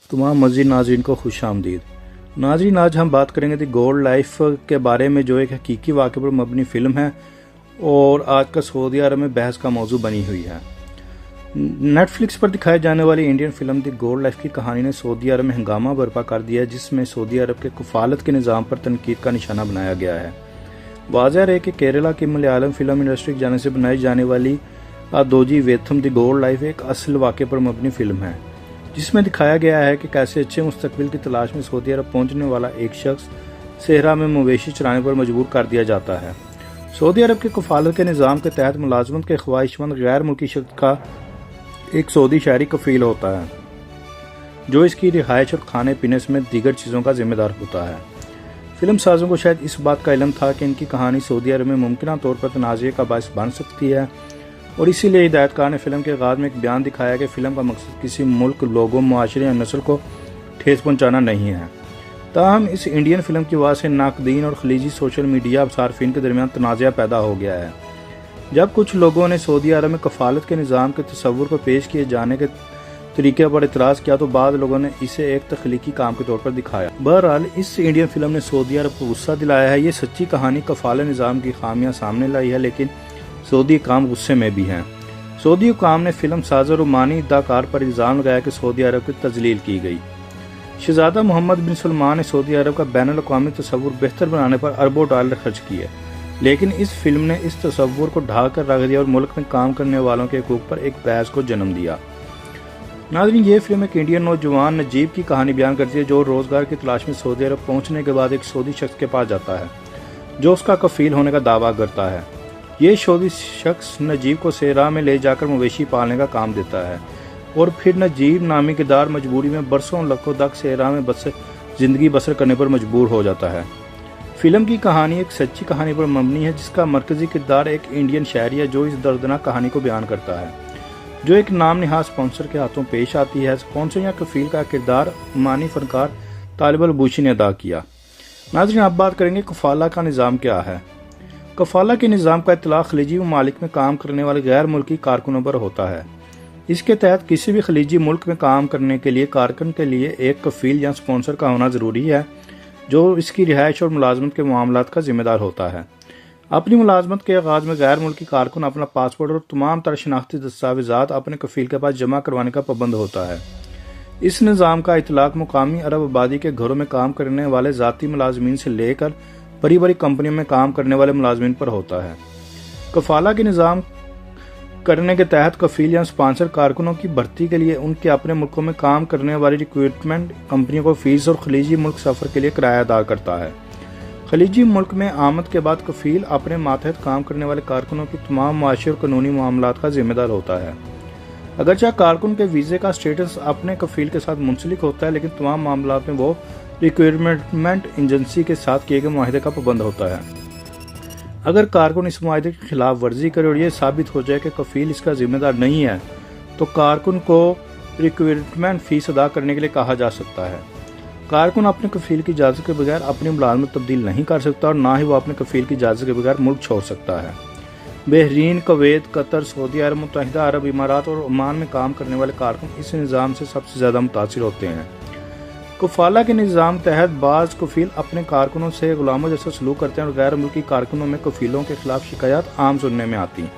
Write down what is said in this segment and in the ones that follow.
तमाम मज़ीद नाज़रीन को खुश आमदीद। नाज़रीन, आज हम बात करेंगे दी गोल्ड लाइफ के बारे में, जो एक हकीकी वाक़े पर मबनी फ़िल्म है और आज का सऊदी अरब में बहस का मौजू बनी हुई है। नेटफ्लिक्स पर दिखाई जाने वाली इंडियन फिल्म दी गोल्ड लाइफ की कहानी ने सऊदी अरब में हंगामा बर्पा कर दिया है, जिसमें सऊदी अरब के कफालत के निज़ाम पर तनकीद का निशाना बनाया गया है। वाज़ह है कि केरला की मलयालम फिल्म इंडस्ट्री की जाने से बनाई जाने वाली आदोजी वेथम दी गोल्ड लाइफ एक असल वाक़े पर मबनी फ़िल्म है, जिसमें दिखाया गया है कि कैसे अच्छे मुस्तकबिल की तलाश में सऊदी अरब पहुंचने वाला एक शख्स सहरा में मवेशी चराने पर मजबूर कर दिया जाता है। सऊदी अरब के कफालत के निज़ाम के तहत मुलाजमत के ख्वाहिशमंद गैर मुल्की शख्स का एक सऊदी शहरी कफील होता है, जो इसकी रिहाइश और खाने पीने समेत दीगर चीज़ों का जिम्मेदार होता है। फिल्म साजों को शायद इस बात का इल्म था कि इनकी कहानी सऊदी अरब में मुमकिन तौर पर तनाज़े का बायस बन सकती है, और इसीलिए हिदायतकार ने फिल्म के आगाज़ में एक बयान दिखाया कि फिल्म का मकसद किसी मुल्क, लोगों, मुआशरे या नस्ल को ठेस पहुँचाना नहीं है। ताहम इस इंडियन फिल्म की वजह से नाकदीन और खलीजी सोशल मीडिया सार्फिन के दरमियान तनाज़ा पैदा हो गया है। जब कुछ लोगों ने सऊदी अरब में कफालत के निज़ाम के तस्वुर को पेश किए जाने के तरीके पर इतराज़ किया, तो बाद लोगों ने इसे एक तख्लीकी काम के तौर पर दिखाया। बहरहाल इस इंडियन फिल्म ने सऊदी अरब को गुस्सा दिलाया है। ये सच्ची कहानी कफालत निज़ाम की खामियां सामने लाई है, लेकिन सऊदी हुकाम गुस्से में भी हैं। सऊदी हुकाम ने फिल्म साज़ और ओमानी अदाकार पर इल्ज़ाम लगाया कि सऊदी अरब की तजलील की गई। शहज़ादा मोहम्मद बिन सलमान ने सऊदी अरब का बैनुल अक़वामी तस्वुर बेहतर बनाने पर अरबों डॉलर खर्च किए, लेकिन इस फिल्म ने इस तस्वुर को ढाक कर रख दिया और मुल्क में काम करने वालों के हकूक़ पर एक बहस को जन्म दिया। नाज़रीन, ये फिल्म एक इंडियन नौजवान नजीब की कहानी बयान करती है, जो रोज़गार की तलाश में सऊदी अरब पहुँचने के बाद एक सऊदी शख्स के पास जाता है, जो उसका कफील होने का दावा करता है। ये सऊदी शख्स नजीब को सहरा में ले जाकर मवेशी पालने का काम देता है, और फिर नजीब नामी किरदार मजबूरी में बरसों लखों तक सहरा में ज़िंदगी बसर करने पर मजबूर हो जाता है। फिल्म की कहानी एक सच्ची कहानी पर मबनी है, जिसका मरकजी किरदार एक इंडियन शहरी है, जो इस दर्दनाक कहानी को बयान करता है, जो एक नाम निहाद स्पॉन्सर के हाथों पेश आती है। स्पॉन्सर या कफील का किरदार ओमानी फनकार तालिब अल बूशी ने अदा किया। नाज़रीन, अब बात करेंगे कफाला का निज़ाम क्या है। कफाला के निज़ाम का इत्तलाक़ खलीजी ममालिक में काम करने वाले गैर मुल्की कारकुनों पर होता है। इसके तहत किसी भी खलीजी मुल्क में काम करने के लिए कारकुन के लिए एक कफील या स्पॉन्सर का होना ज़रूरी है, जो इसकी रिहाइश और मुलाजमत के मामलात का जिम्मेदार होता है। अपनी मुलाजमत के आगाज़ में गैर मुल्की कारकुन अपना पासपोर्ट और तमाम तरह शनाख्ती दस्तावेज़ात अपने कफील के पास जमा करवाने का पाबंद होता है। इस निज़ाम का इत्तलाक़ मुकामी अरब आबादी के घरों में काम करने वाले ज़ाती मुलाजमीन से लेकर बड़ी बड़ी कंपनियों में काम करने वाले मुलाजमीन पर होता है। कफाला के निज़ाम करने के तहत कफील या स्पॉन्सर कारकुनों की भर्ती के लिए उनके अपने मुल्कों में काम करने वाली रिक्रूटमेंट कंपनियों को फीस और खलीजी मुल्क सफ़र के लिए किराया अदा करता है। खलीजी मुल्क में आमद के बाद कफील अपने मातहत काम करने वाले कारकुनों की तमाम मुआशी और कानूनी मामलात का जिम्मेदार होता है। अगरचे कारकुन के वीज़े का स्टेटस अपने कफील के साथ मुंसलिक होता है, लेकिन तमाम मामलात में वो रिक्रूटमेंट एजेंसी के साथ किए गए मुआहदे का पाबंद होता है। अगर कारकुन इस मुआहदे की खिलाफ वर्जी करे और यह साबित हो जाए कि कफील इसका जिम्मेदार नहीं है, तो कारकुन को रिक्रूटमेंट फीस अदा करने के लिए कहा जा सकता है। कारकुन अपने कफील की इजाज़त के बगैर अपनी मुलाजमत तब्दील नहीं कर सकता, और ना ही वो अपने कफील की इजाज़त के बगैर मुल्क छोड़ सकता है। बहरीन, कुवैत, कतर, सऊदी अरब, मुत्तहिदा अरब इमारात और ओमान में काम करने वाले कारकुन इस निज़ाम से सबसे ज़्यादा मुतासिर होते हैं। कफाला के निज़ाम तहत बाज़ कफील अपने कारकुनों से गुलामों जैसा सलूक करते हैं, और गैर मुल्की कारकुनों में कफीलों के खिलाफ शिकायत आम सुनने में आती हैं।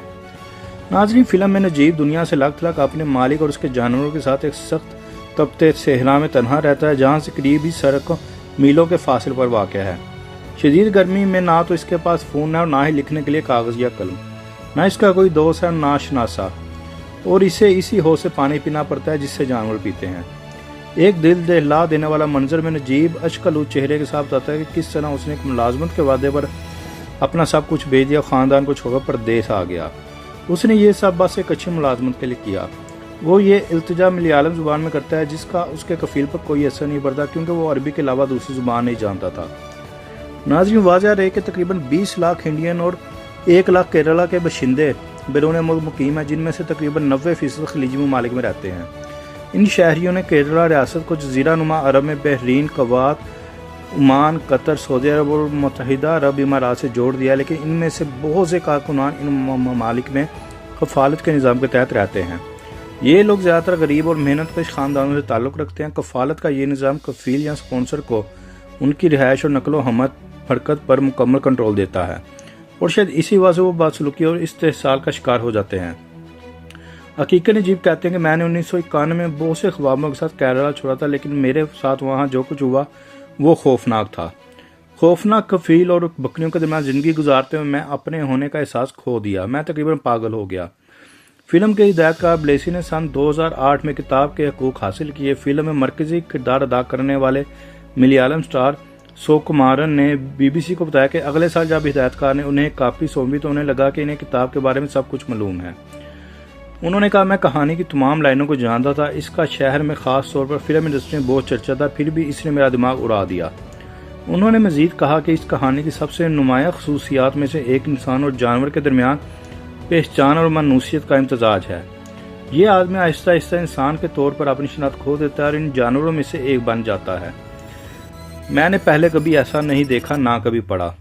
नाज़रीन, फिल्म में नजीब दुनिया से अलग थलग अपने मालिक और उसके जानवरों के साथ एक सख्त तपते सहरा में तन्हा रहता है, जहाँ से करीबी सड़कों मीलों के फासिल पर वाक़या है। शदीद गर्मी में ना तो इसके पास फ़ोन है और ना ही लिखने के लिए कागज़ या कलम, ना इसका कोई दोस्त है ना शनासा, और इसे इसी हो से पानी पीना पड़ता है जिससे जानवर पीते हैं। एक दिल दहला देने वाला मंजर में नजीब अशकलू चेहरे के साथ बताता है कि किस तरह उसने एक मुलाजमत के वादे पर अपना सब कुछ बेच दिया, ख़ानदान को छोड़कर परदेस आ गया। उसने ये सब बस एक अच्छी मुलाजमत के लिए किया। वो ये इल्तिजा मलयालम ज़ुबान में करता है, जिसका उसके कफील पर कोई असर नहीं पड़ता, क्योंकि वो अरबी के अलावा दूसरी ज़ुबान नहीं जानता था। नाज़रीन, वाज़ह रहे कि तकरीबन 20 लाख इंडियन और 1 लाख केरला के बशिंदे बैरून मुल्क मुकीम हैं, जिनमें से तकरीबन 90% खलीजी ममालिक में रहते हैं। इन शहरियों ने केरला रियासत को जज़ीरा नुमा अरब में बहरीन, कुवैत, ओमान, कतर, सऊदी अरब और मुत्तहिदा अरब इमारात से जोड़ दिया, लेकिन इनमें से बहुत से कारकुनान इन ममालिक में कफालत के निज़ाम के तहत रहते हैं। یہ لوگ زیادہ تر غریب اور محنت کش خاندانوں سے تعلق رکھتے ہیں۔ کفالت کا یہ نظام کفیل یا سپانسر کو ان کی رہائش اور نقل و حرکت پر مکمل کنٹرول دیتا ہے، اور شاید اسی وجہ سے وہ بدسلوکی اور استحصال کا شکار ہو جاتے ہیں۔ حقیقت نجیب کہتے ہیں کہ میں نے 1991 میں بہت سے خوابوں کے ساتھ کیرلا چھوڑا تھا، لیکن میرے ساتھ وہاں جو کچھ ہوا وہ خوفناک تھا۔ خوفناک کفیل اور بکریوں کے درمیان زندگی گزارتے ہوئے میں اپنے ہونے کا احساس کھو دیا، میں تقریباً پاگل ہو گیا۔ فلم کے ہدایت کار بلیسی نے سن 2008 میں کتاب کے حقوق حاصل کیے۔ فلم میں مرکزی کردار ادا کرنے والے ملیالم سٹار سوکمارن نے بی بی سی کو بتایا کہ اگلے سال جب ہدایت کار نے انہیں ایک کاپی سونپی تو انہیں لگا کہ انہیں کتاب کے بارے میں سب کچھ معلوم ہے۔ انہوں نے کہا، میں کہانی کی تمام لائنوں کو جانتا تھا، اس کا شہر میں خاص طور پر فلم انڈسٹری میں بہت چرچا تھا، پھر بھی اس نے میرا دماغ اڑا دیا۔ انہوں نے مزید کہا کہ اس کہانی کی سب سے نمایاں خصوصیات میں سے ایک انسان اور جانور کے درمیان پہچان اور مانوسیت کا امتزاج ہے۔ یہ آدمی آہستہ آہستہ انسان کے طور پر اپنی شناخت کھو دیتا ہے اور ان جانوروں میں سے ایک بن جاتا ہے۔ میں نے پہلے کبھی ایسا نہیں دیکھا، نہ کبھی پڑھا۔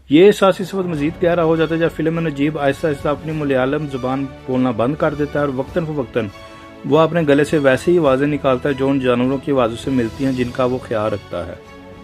یہ احساس اس وقت مزید گہرا ہو جاتا ہے جب فلم میں نجیب آہستہ آہستہ اپنی ملیالم زبان بولنا بند کر دیتا ہے اور وقتاً فوقتاً وہ اپنے گلے سے ویسے ہی آوازیں نکالتا ہے جو ان جانوروں کی آوازوں سے ملتی ہیں جن کا وہ خیال رکھتا ہے۔